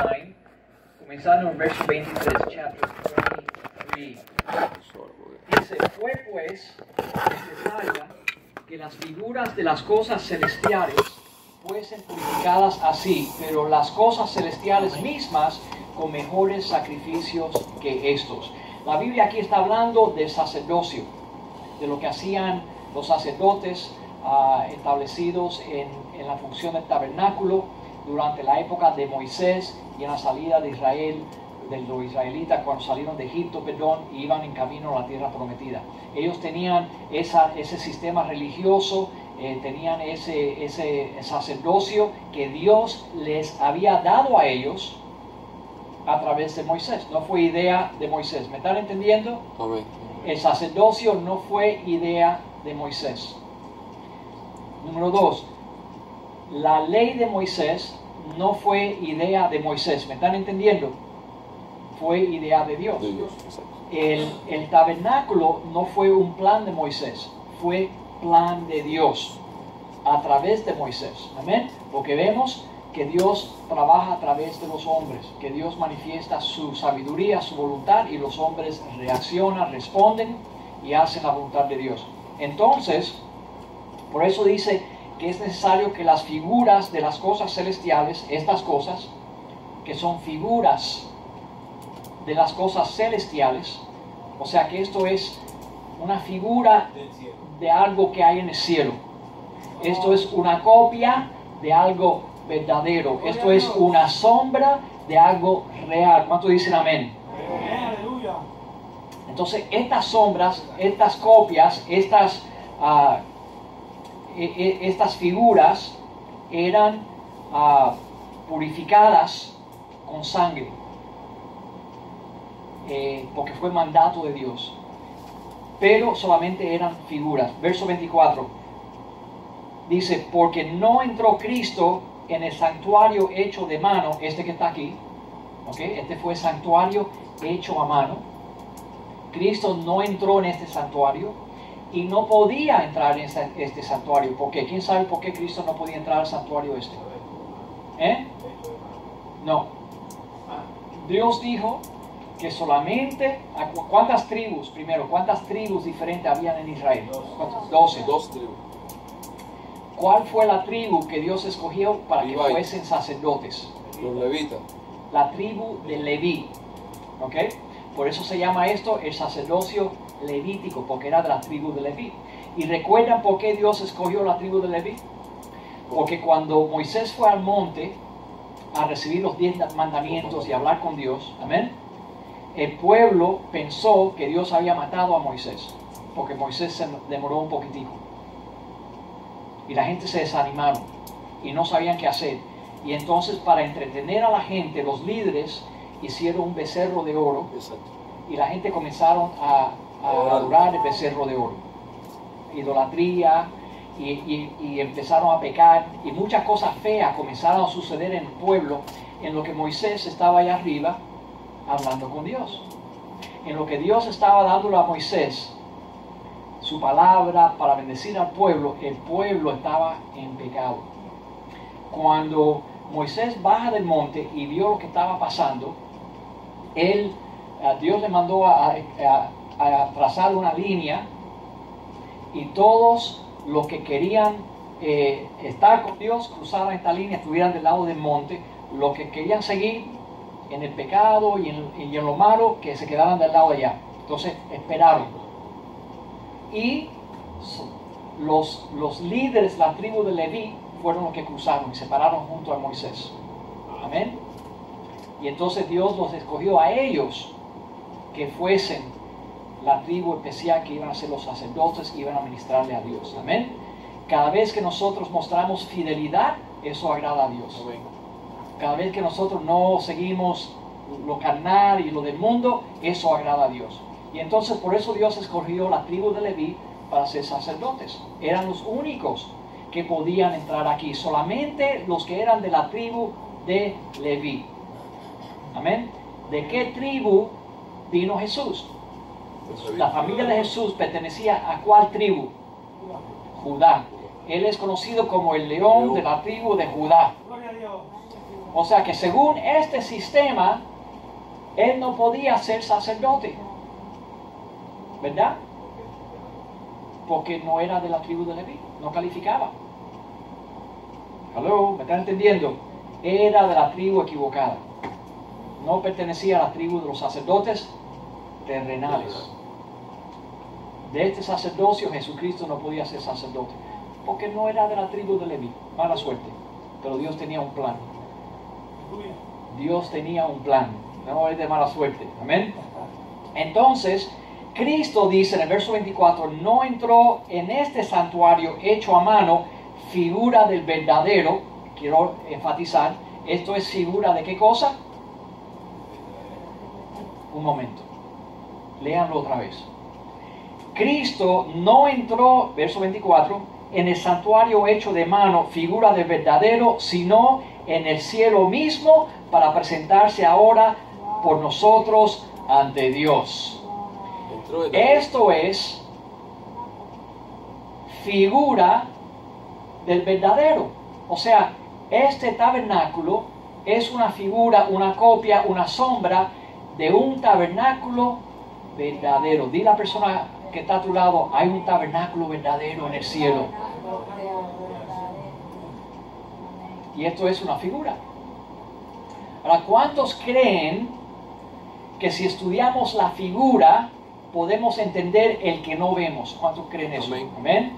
29, comenzando en el verso 23, chapter 23. Dice, fue pues necesario que las figuras de las cosas celestiales fuesen purificadas así, pero las cosas celestiales mismas con mejores sacrificios que estos. La Biblia aquí está hablando del sacerdocio, de lo que hacían los sacerdotes establecidos en la función del tabernáculo durante la época de Moisés y en la salida de Israel, de los israelitas cuando salieron de Egipto, y iban en camino a la tierra prometida. Ellos tenían ese sistema religioso, tenían ese sacerdocio que Dios les había dado a ellos a través de Moisés. No fue idea de Moisés. ¿Me están entendiendo? Amén. El sacerdocio no fue idea de Moisés. Número 2, la ley de Moisés no fue idea de Moisés. ¿Me están entendiendo? Fue idea de Dios. El tabernáculo no fue un plan de Moisés, fue plan de Dios a través de Moisés. Amén. Porque vemos que Dios trabaja a través de los hombres, que Dios manifiesta su sabiduría, su voluntad, y los hombres reaccionan, responden y hacen la voluntad de Dios. Entonces, por eso dice que es necesario que las figuras de las cosas celestiales, estas cosas, que son figuras de las cosas celestiales, o sea que esto es una figura de algo que hay en el cielo. Esto es una copia de algo verdadero. Esto es una sombra de algo real. ¿Cuántos dicen amén? Entonces estas sombras, estas copias, estas figuras eran purificadas con sangre, porque fue mandato de Dios, pero solamente eran figuras. Verso 24 dice, porque no entró Cristo en el santuario hecho de mano, este que está aquí, ¿okay? Este fue santuario hecho a mano. Cristo no entró en este santuario y no podía entrar en este santuario. ¿Por qué? ¿Quién sabe por qué Cristo no podía entrar al santuario este? No. Dios dijo que solamente, ¿cuántas tribus? Primero, ¿cuántas tribus diferentes habían en Israel? 12. 2 tribus. ¿Cuál fue la tribu que Dios escogió para que Levi. fuesen sacerdotes? Los levitas. La tribu de Leví. ¿Ok? Por eso se llama esto el sacerdocio levítico, porque era de la tribu de Leví. ¿Y recuerdan por qué Dios escogió la tribu de Leví? Porque cuando Moisés fue al monte a recibir los 10 mandamientos y hablar con Dios, amén, el pueblo pensó que Dios había matado a Moisés, porque Moisés se demoró un poquitico. Y la gente se desanimaron y no sabían qué hacer. Y entonces, para entretener a la gente, los líderes hicieron un becerro de oro. Exacto. Y la gente comenzaron a adorar el becerro de oro. Idolatría, y empezaron a pecar. Y muchas cosas feas comenzaron a suceder en el pueblo, en lo que Moisés estaba allá arriba hablando con Dios. En lo que Dios estaba dándole a Moisés su palabra para bendecir al pueblo, el pueblo estaba en pecado. Cuando Moisés baja del monte y vio lo que estaba pasando, Dios le mandó a trazar una línea, y todos los que querían estar con Dios cruzaran esta línea, estuvieran del lado del monte. Los que querían seguir en el pecado y en lo malo, que se quedaran del lado de allá. Entonces esperaron. Y los líderes de la tribu de Leví fueron los que cruzaron y se pararon junto a Moisés. Amén. Y entonces Dios los escogió a ellos que fuesen la tribu especial, que iban a ser los sacerdotes, que iban a ministrarle a Dios. Amén. Cada vez que nosotros mostramos fidelidad, eso agrada a Dios. Amén. Cada vez que nosotros no seguimos lo carnal y lo del mundo, eso agrada a Dios. Y entonces por eso Dios escogió la tribu de Leví para ser sacerdotes. Eran los únicos que podían entrar aquí. Solamente los que eran de la tribu de Leví. Amén. ¿De qué tribu vino Jesús? La familia de Jesús pertenecía a ¿cuál tribu? Judá. Él es conocido como el león de la tribu de Judá. O sea que según este sistema, él no podía ser sacerdote. ¿Verdad? Porque no era de la tribu de Leví, no calificaba. ¿Aló? ¿Me están entendiendo? Era de la tribu equivocada. No pertenecía a la tribu de los sacerdotes terrenales. De este sacerdocio Jesucristo no podía ser sacerdote, porque no era de la tribu de Leví. Mala suerte. Pero Dios tenía un plan. Dios tenía un plan. No es de mala suerte. Amén. Entonces, Cristo dice en el verso 24, no entró en este santuario hecho a mano, figura del verdadero. Quiero enfatizar, esto es figura de qué cosa. Un momento. Léanlo otra vez. Cristo no entró, verso 24, en el santuario hecho de mano, figura del verdadero, sino en el cielo mismo, para presentarse ahora por nosotros ante Dios. Esto es figura del verdadero. O sea, este tabernáculo es una figura, una copia, una sombra de un tabernáculo verdadero. Di a la persona que está a tu lado, hay un tabernáculo verdadero en el cielo. Y esto es una figura. Ahora, ¿cuántos creen que si estudiamos la figura podemos entender el que no vemos? ¿Cuántos creen eso? Amén.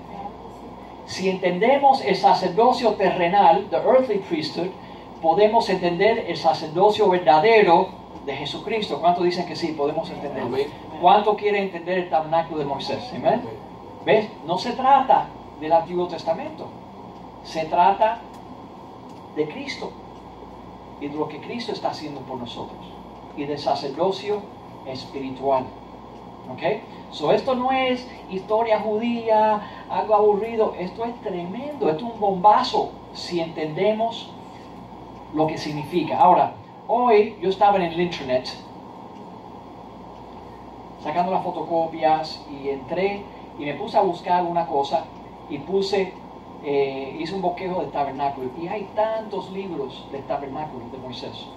Si entendemos el sacerdocio terrenal, the earthly priesthood, podemos entender el sacerdocio verdadero de Jesucristo. ¿Cuántos dicen que sí? Podemos entenderlo. ¿Cuántos quieren entender el tabernáculo de Moisés? ¿Amén? ¿Ves? No se trata del Antiguo Testamento. Se trata de Cristo y de lo que Cristo está haciendo por nosotros y del sacerdocio espiritual. ¿Ok? So, esto no es historia judía, algo aburrido. Esto es tremendo. Esto es un bombazo si entendemos lo que significa. Ahora, hoy yo estaba en el internet sacando las fotocopias y entré y me puse a buscar una cosa y hice un bosquejo del tabernáculo, y hay tantos libros del tabernáculo de Moisés,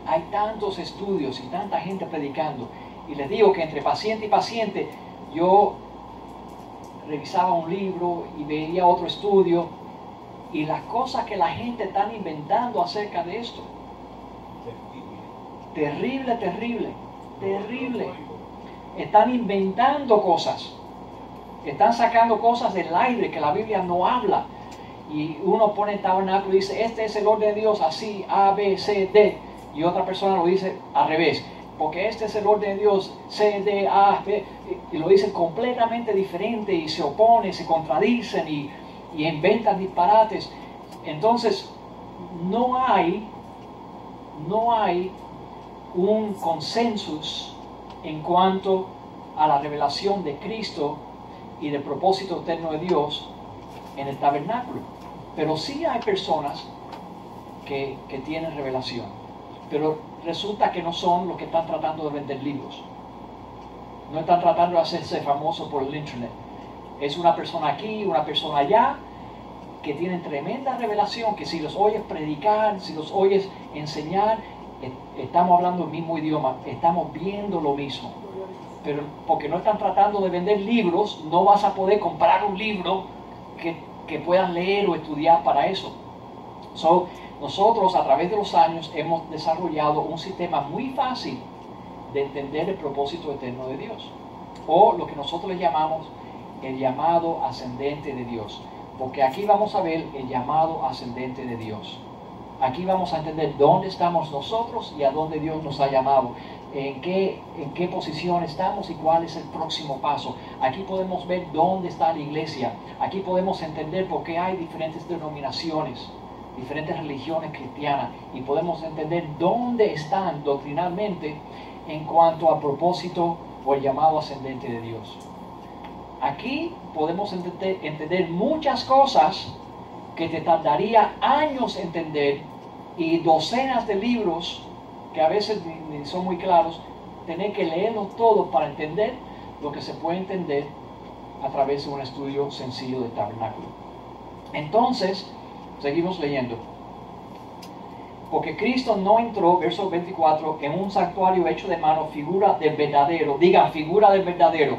hay tantos estudios y tanta gente predicando, y les digo que entre paciente y paciente yo revisaba un libro y veía otro estudio, y las cosas que la gente está inventando acerca de esto, terrible, terrible, terrible. Están inventando cosas. Están sacando cosas del aire que la Biblia no habla. Y uno pone el tabernáculo y dice, este es el orden de Dios, así, A, B, C, D. Y otra persona lo dice al revés. Porque este es el orden de Dios, C, D, A, B. Y lo dicen completamente diferente y se oponen, se contradicen y inventan disparates. Entonces, no hay un consenso en cuanto a la revelación de Cristo y del propósito eterno de Dios en el tabernáculo. Pero sí hay personas que tienen revelación, pero resulta que no son los que están tratando de vender libros, no están tratando de hacerse famosos por el internet. Es una persona aquí, una persona allá, que tienen tremenda revelación, que si los oyes predicar, si los oyes enseñar, estamos hablando el mismo idioma, estamos viendo lo mismo. Pero porque no están tratando de vender libros, no vas a poder comprar un libro que puedas leer o estudiar para eso. Nosotros a través de los años hemos desarrollado un sistema muy fácil de entender el propósito eterno de Dios, o lo que nosotros le llamamos el llamado ascendente de Dios. Porque aquí vamos a ver el llamado ascendente de Dios. Aquí vamos a entender dónde estamos nosotros y a dónde Dios nos ha llamado, en qué posición estamos y cuál es el próximo paso. Aquí podemos ver dónde está la iglesia. Aquí podemos entender por qué hay diferentes denominaciones, diferentes religiones cristianas, y podemos entender dónde están doctrinalmente en cuanto al propósito o el llamado ascendente de Dios. Aquí podemos entender muchas cosas que te tardaría años entender, y docenas de libros que a veces ni son muy claros, tener que leerlos todos para entender lo que se puede entender a través de un estudio sencillo del tabernáculo. Entonces, seguimos leyendo. Porque Cristo no entró, verso 24, en un santuario hecho de mano, figura del verdadero, digan figura del verdadero,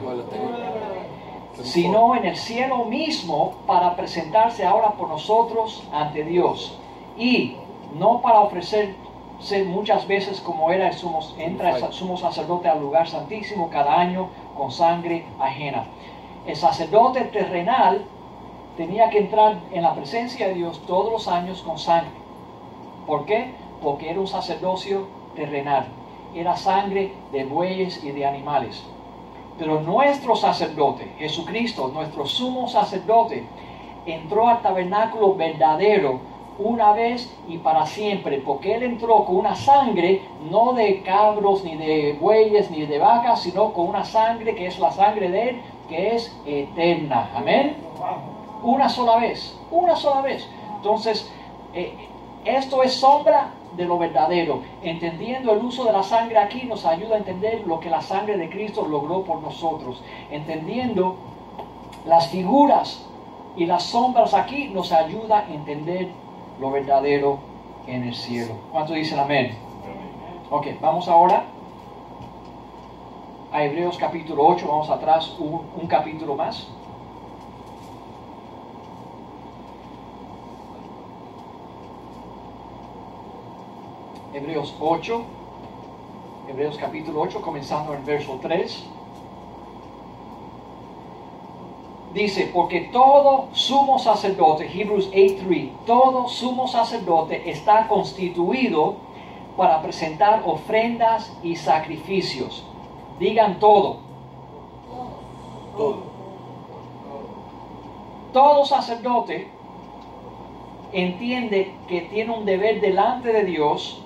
sino en el cielo mismo para presentarse ahora por nosotros ante Dios. Y no para ofrecerse muchas veces como era entra el sumo sacerdote al lugar santísimo cada año con sangre ajena. El sacerdote terrenal tenía que entrar en la presencia de Dios todos los años con sangre. ¿Por qué? Porque era un sacerdocio terrenal. Era sangre de bueyes y de animales. Pero nuestro sacerdote, Jesucristo, nuestro sumo sacerdote, entró al tabernáculo verdadero una vez y para siempre, porque Él entró con una sangre, no de cabros, ni de bueyes, ni de vacas, sino con una sangre que es la sangre de Él, que es eterna. Amén. Una sola vez, una sola vez. Entonces, esto es sombra de lo verdadero. Entendiendo el uso de la sangre aquí nos ayuda a entender lo que la sangre de Cristo logró por nosotros. Entendiendo las figuras y las sombras aquí nos ayuda a entender lo verdadero en el cielo. ¿Cuántos dicen amén? Ok, vamos ahora a Hebreos capítulo 8. Vamos atrás un capítulo más. Hebreos 8, Hebreos capítulo 8, comenzando en el verso 3. Dice, porque todo sumo sacerdote, Hebrews 8:3, todo sumo sacerdote está constituido para presentar ofrendas y sacrificios. Digan todo. Todo. Todo sacerdote entiende que tiene un deber delante de Dios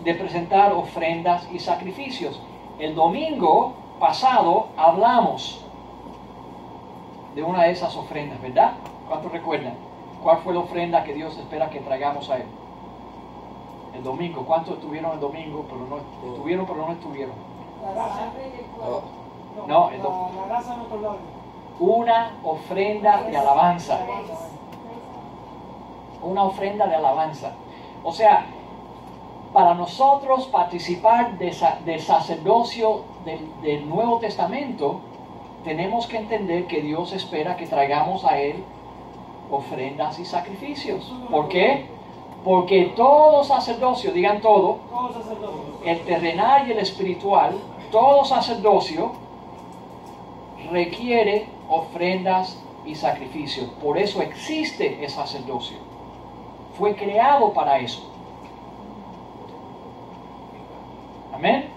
de presentar ofrendas y sacrificios. El domingo pasado hablamos de una de esas ofrendas, ¿verdad? ¿Cuántos recuerdan? ¿Cuál fue la ofrenda que Dios espera que traigamos a Él? El domingo. ¿Cuántos estuvieron el domingo, pero no estuvieron, pero no estuvieron? No, la grasa no te lo hago. Una ofrenda de alabanza. Una ofrenda de alabanza. O sea, para nosotros participar del sacerdocio del Nuevo Testamento, tenemos que entender que Dios espera que traigamos a Él ofrendas y sacrificios. ¿Por qué? Porque todo sacerdocio, digan todo, el terrenal y el espiritual, todo sacerdocio requiere ofrendas y sacrificios. Por eso existe el sacerdocio. Fue creado para eso. Amén.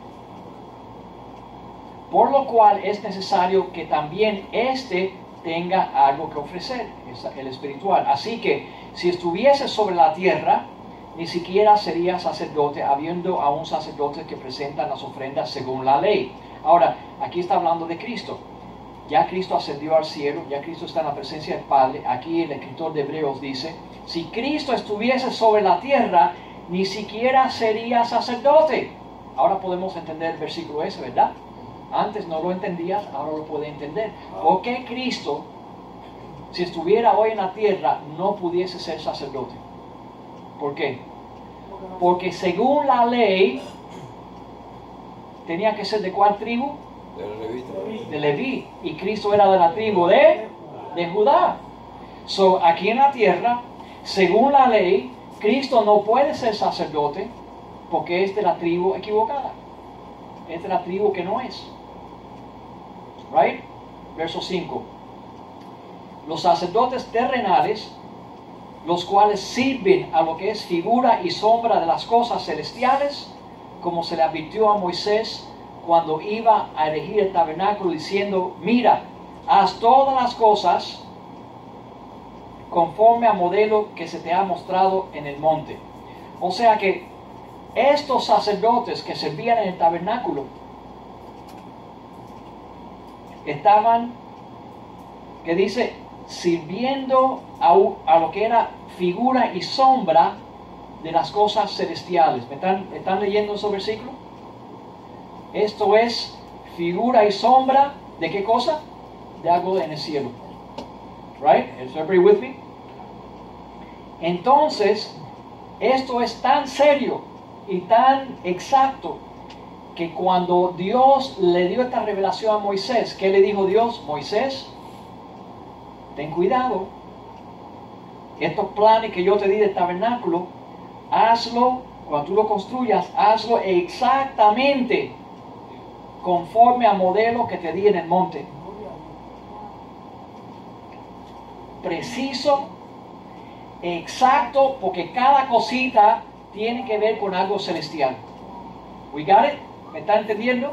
Por lo cual es necesario que también éste tenga algo que ofrecer, el espiritual. Así que si estuviese sobre la tierra, ni siquiera sería sacerdote, habiendo aún sacerdotes que presentan las ofrendas según la ley. Ahora, aquí está hablando de Cristo. Ya Cristo ascendió al cielo, ya Cristo está en la presencia del Padre. Aquí el escritor de Hebreos dice, si Cristo estuviese sobre la tierra, ni siquiera sería sacerdote. Ahora podemos entender el versículo ese, ¿verdad? Antes no lo entendías, ahora lo puedes entender. ¿Por qué Cristo, si estuviera hoy en la tierra, no pudiese ser sacerdote? ¿Por qué? Porque según la ley, tenía que ser ¿de cuál tribu? De Leví. Y Cristo era de la tribu de Judá. So, aquí en la tierra, según la ley, Cristo no puede ser sacerdote porque es de la tribu equivocada. Es de la tribu que no es. Right? Verso 5. Los sacerdotes terrenales, los cuales sirven a lo que es figura y sombra de las cosas celestiales, como se le advirtió a Moisés cuando iba a erigir el tabernáculo, diciendo, mira, haz todas las cosas conforme al modelo que se te ha mostrado en el monte. O sea que estos sacerdotes que servían en el tabernáculo estaban, que dice, sirviendo a lo que era figura y sombra de las cosas celestiales. ¿Me están leyendo ese versículo? Esto es figura y sombra de qué cosa? De algo en el cielo. Right? Is everybody with me? Entonces, Esto es tan serio y tan exacto que cuando Dios le dio esta revelación a Moisés, ¿qué le dijo Dios? Moisés, ten cuidado. Estos planes que yo te di del tabernáculo, hazlo, cuando tú lo construyas, hazlo exactamente conforme al modelo que te di en el monte. Preciso, exacto, porque cada cosita tiene que ver con algo celestial. We got it? ¿Me están entendiendo?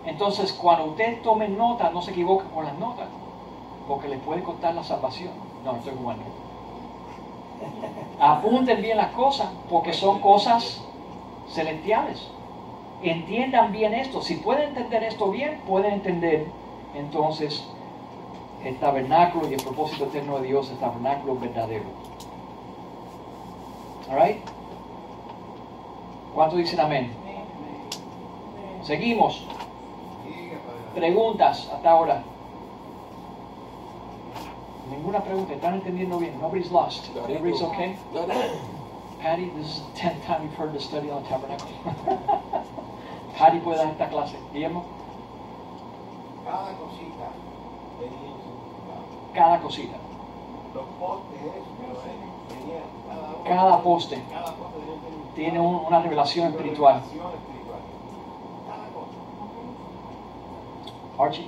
Entonces, cuando usted tome nota, no se equivoque con las notas, porque le puede costar la salvación. No, estoy jugando. Apunten bien las cosas, porque son cosas celestiales. Entiendan bien esto. Si pueden entender esto bien, pueden entender entonces el tabernáculo y el propósito eterno de Dios, el tabernáculo verdadero. Alright? ¿Cuántos dicen amén? Seguimos. Preguntas hasta ahora. Ninguna pregunta. ¿Están entendiendo bien? Nobody's lost. Everybody's okay? Patty, this is the 10th time you've heard the study on the tabernacle. Patty puede dar esta clase. Guillermo. Cada cosita tenía un significado. Cada cosita. Los postes, pero tenía Cada poste cada poste tenía un significado. tiene una revelación espiritual. Revelación espiritual. Cada cosa. Archie.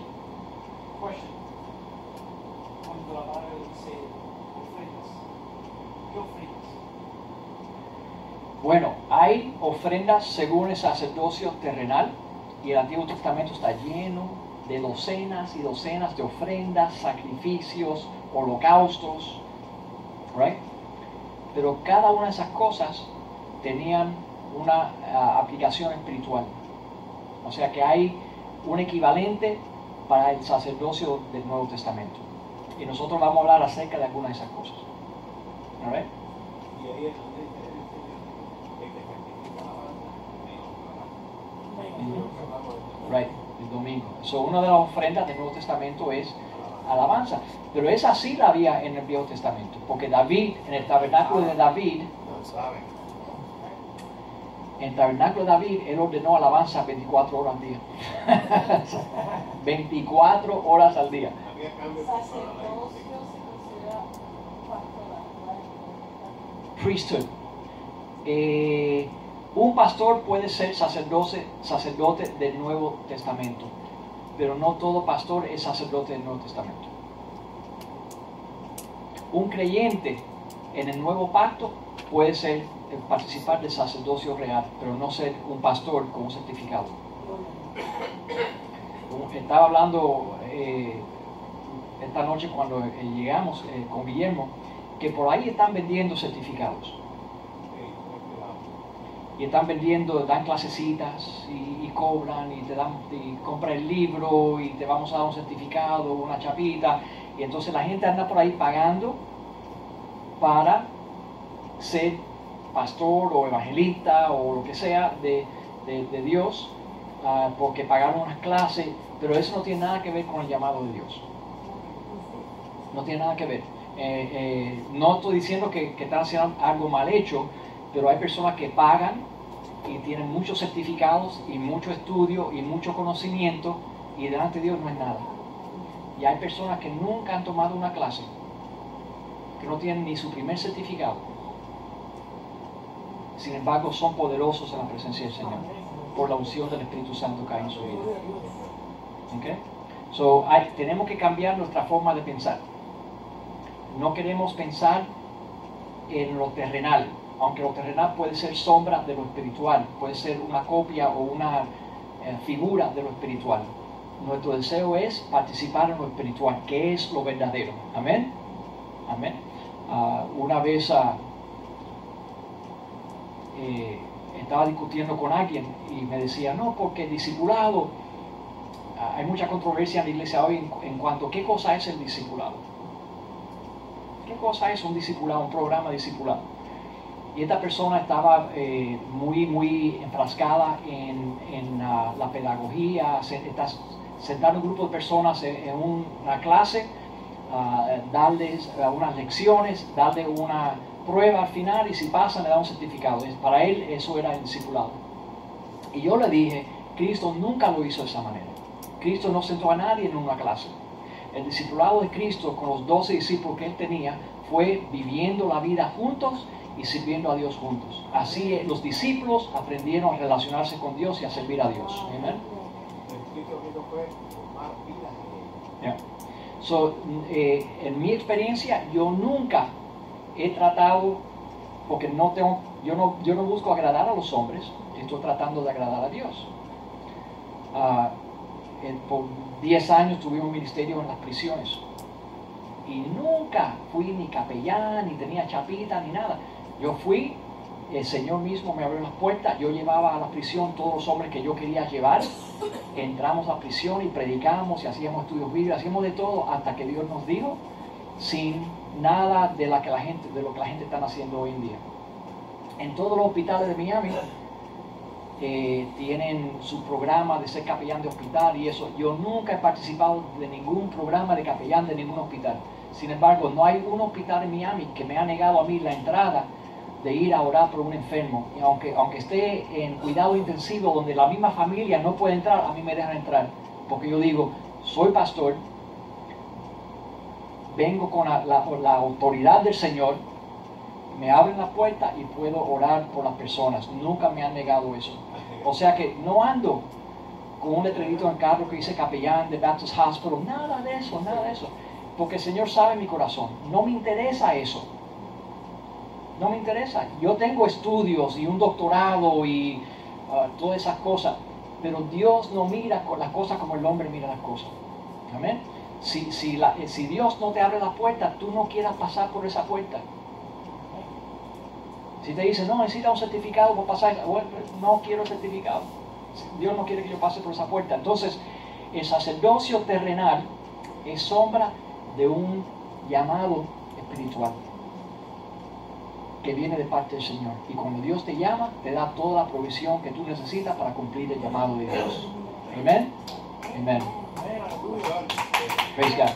Question. Cuando la palabra dice ofrendas, ¿qué ofrendas? Bueno, hay ofrendas según el sacerdocio terrenal y el Antiguo Testamento está lleno de docenas y docenas de ofrendas, sacrificios, holocaustos, right? Pero cada una de esas cosas tenían una aplicación espiritual. O sea que hay un equivalente para el sacerdocio del Nuevo Testamento. Y nosotros vamos a hablar acerca de algunas de esas cosas. All right? Y ahí es donde dice el que sacrifica la banda. Right, el domingo. So, una de las ofrendas del Nuevo Testamento es alabanza. Pero esa sí la había en el Viejo Testamento. Porque David, en el tabernáculo de David, en el tabernáculo de David, él ordenó alabanza 24 horas al día. 24 horas al día. Había cambios Sacerdocio se considera pastoral. Priesthood. Un pastor puede ser sacerdote del Nuevo Testamento, pero no todo pastor es sacerdote del Nuevo Testamento. Un creyente en el Nuevo Pacto puede ser participar del sacerdocio real, pero no ser un pastor con un certificado. Estaba hablando esta noche cuando llegamos con Guillermo, que por ahí están vendiendo certificados. Y están vendiendo, dan clasecitas y cobran y te dan, y compra el libro y te vamos a dar un certificado, una chapita. Y entonces la gente anda por ahí pagando para ser pastor o evangelista o lo que sea de Dios, porque pagaron unas clases, pero eso no tiene nada que ver con el llamado de Dios. No tiene nada que ver. No estoy diciendo que están haciendo algo mal hecho, pero hay personas que pagan y tienen muchos certificados y mucho estudio y mucho conocimiento y delante de Dios no es nada. Y hay personas que nunca han tomado una clase, que no tienen ni su primer certificado. Sin embargo, son poderosos en la presencia del Señor por la unción del Espíritu Santo que hay en su vida. ¿Okay? So, tenemos que cambiar nuestra forma de pensar. No queremos pensar en lo terrenal, aunque lo terrenal puede ser sombra de lo espiritual, puede ser una copia o una figura de lo espiritual. Nuestro deseo es participar en lo espiritual, que es lo verdadero. Amén. Amén. Una vez estaba discutiendo con alguien y me decía, no, porque el discipulado, hay mucha controversia en la iglesia hoy en cuanto a qué cosa es el discipulado. ¿Qué cosa es un discipulado, un programa discipulado? Y esta persona estaba muy enfrascada en la pedagogía, sentar un grupo de personas en una clase, darles unas lecciones, darle una prueba al final y si pasa le da un certificado. Para él eso era el discipulado. Y yo le dije, Cristo nunca lo hizo de esa manera. Cristo no sentó a nadie en una clase. El discipulado de Cristo con los 12 discípulos que él tenía fue viviendo la vida juntos y sirviendo a Dios juntos. Así los discípulos aprendieron a relacionarse con Dios y a servir a Dios. Amén. Yeah. So, en mi experiencia, yo nunca he tratado, porque yo no busco agradar a los hombres, estoy tratando de agradar a Dios. Por 10 años tuve un ministerio en las prisiones y nunca fui ni capellán, ni tenía chapita, ni nada. Yo fui, el Señor mismo me abrió las puertas, yo llevaba a la prisión todos los hombres que yo quería llevar, entramos a la prisión y predicamos y hacíamos estudios bíblicos, hacíamos de todo hasta que Dios nos dijo, sin nada de lo que la gente está haciendo hoy en día. En todos los hospitales de Miami tienen su programa de ser capellán de hospital y eso. Yo nunca he participado de ningún programa de capellán de ningún hospital. Sin embargo, no hay un hospital en Miami que me ha negado a mí la entrada de ir a orar por un enfermo. Y aunque esté en cuidado intensivo donde la misma familia no puede entrar, a mí me dejan entrar. Porque yo digo, soy pastor, vengo con la autoridad del Señor, me abren la puerta y puedo orar por las personas. Nunca me han negado eso. O sea que no ando con un letrerito en el carro que dice capellán de Baptist Hospital, nada de eso, porque el Señor sabe mi corazón, no me interesa eso, no me interesa. Yo tengo estudios y un doctorado y todas esas cosas, pero Dios no mira las cosas como el hombre mira las cosas. Amén. Si Dios no te abre la puerta, tú no quieras pasar por esa puerta. Si te dice, no, necesita un certificado para pasar, bueno, no quiero certificado. Dios no quiere que yo pase por esa puerta. Entonces, el sacerdocio terrenal es sombra de un llamado espiritual que viene de parte del Señor. Y cuando Dios te llama, te da toda la provisión que tú necesitas para cumplir el llamado de Dios. Amén. Amén. Praise God.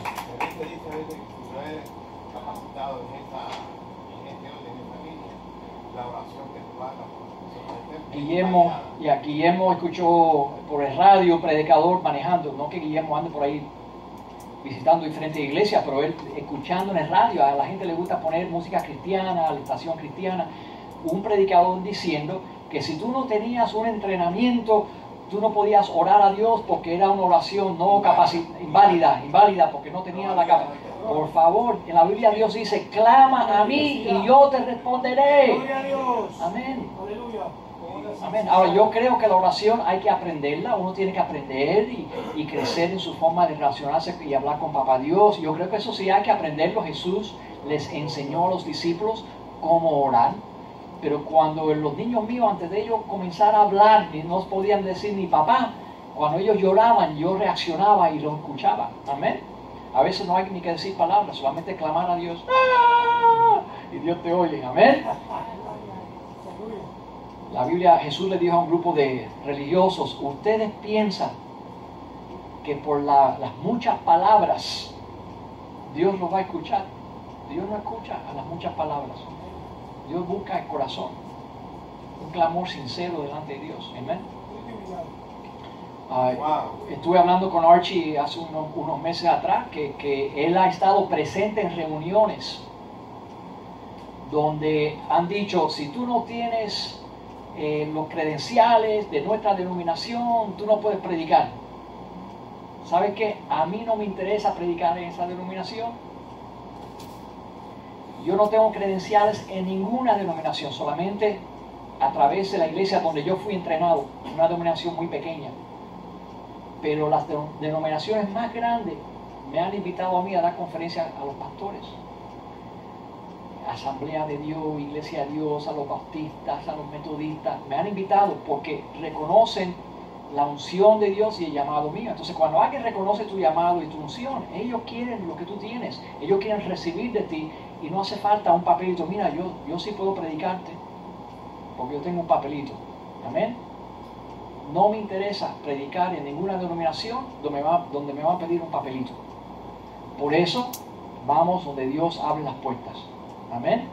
La oración que tú hagas por Guillermo escuchó por el radio predicador manejando, no que Guillermo ande por ahí visitando diferentes iglesias, pero él escuchando en el radio, a la gente le gusta poner música cristiana, la estación cristiana, un predicador diciendo que si tú no tenías un entrenamiento, tú no podías orar a Dios porque era una oración no inválida porque no tenía la capacidad. Por favor, en la Biblia Dios dice, clama a mí y yo te responderé. Amén. Amén. Ahora yo creo que la oración hay que aprenderla, uno tiene que aprender y crecer en su forma de relacionarse y hablar con Papá Dios. Yo creo que eso sí hay que aprenderlo. Jesús les enseñó a los discípulos cómo orar. Pero cuando los niños míos, antes de ellos comenzar a hablar, no podían decir ni papá, cuando ellos lloraban, yo reaccionaba y los escuchaba. Amén. A veces no hay ni que decir palabras, solamente clamar a Dios. ¡Ah! Y Dios te oye. Amén. La Biblia, Jesús le dijo a un grupo de religiosos, ustedes piensan que por las muchas palabras Dios los va a escuchar. Dios no escucha a las muchas palabras. Dios busca el corazón, un clamor sincero delante de Dios. Amén. Estuve hablando con Archie hace unos meses atrás que él ha estado presente en reuniones donde han dicho, si tú no tienes los credenciales de nuestra denominación, tú no puedes predicar. ¿Sabes qué? A mí no me interesa predicar en esa denominación. Yo no tengo credenciales en ninguna denominación, solamente a través de la iglesia donde yo fui entrenado, una denominación muy pequeña. Pero las denominaciones más grandes me han invitado a mí a dar conferencias a los pastores. Asamblea de Dios, Iglesia de Dios, a los bautistas, a los metodistas. Me han invitado porque reconocen la unción de Dios y el llamado mío. Entonces cuando alguien reconoce tu llamado y tu unción, ellos quieren lo que tú tienes. Ellos quieren recibir de ti y no hace falta un papelito. Mira, yo sí puedo predicarte porque yo tengo un papelito. Amén. No me interesa predicar en ninguna denominación donde me van a pedir un papelito. Por eso vamos donde Dios abre las puertas. Amén.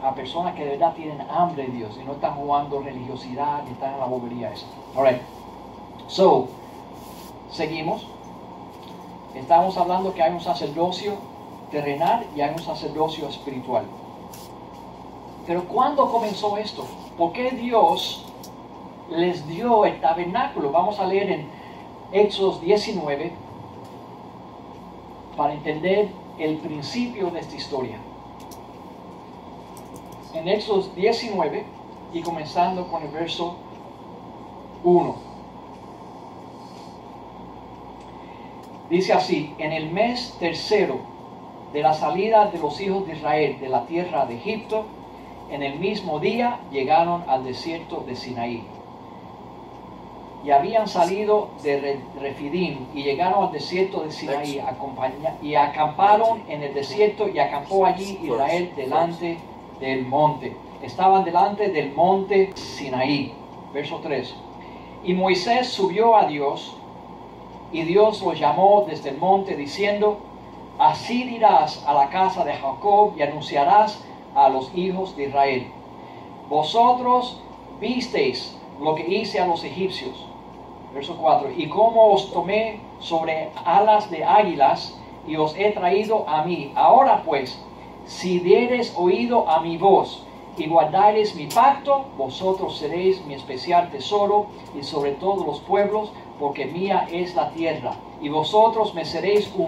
a personas que de verdad tienen hambre de Dios y no están jugando religiosidad ni están en la bobería esa. Alright. So, seguimos. Estamos hablando que hay un sacerdocio terrenal y hay un sacerdocio espiritual. Pero ¿cuándo comenzó esto? ¿Por qué Dios les dio el tabernáculo? Vamos a leer en Éxodo 19 para entender el principio de esta historia. En Éxodo 19 y comenzando con el verso 1. Dice así: en el mes tercero de la salida de los hijos de Israel de la tierra de Egipto, en el mismo día llegaron al desierto de Sinaí. Y habían salido de Refidim y llegaron al desierto de Sinaí y acamparon en el desierto, y acampó allí Israel delante del monte. Estaban delante del monte Sinaí. Verso 3. Y Moisés subió a Dios, y Dios lo llamó desde el monte diciendo: así dirás a la casa de Jacob y anunciarás a los hijos de Israel: vosotros visteis lo que hice a los egipcios. Verso 4. Y cómo os tomé sobre alas de águilas y os he traído a mí. Ahora pues, si diereis oído a mi voz y guardareis mi pacto, vosotros seréis mi especial tesoro y sobre todos los pueblos, porque mía es la tierra, y vosotros me seréis un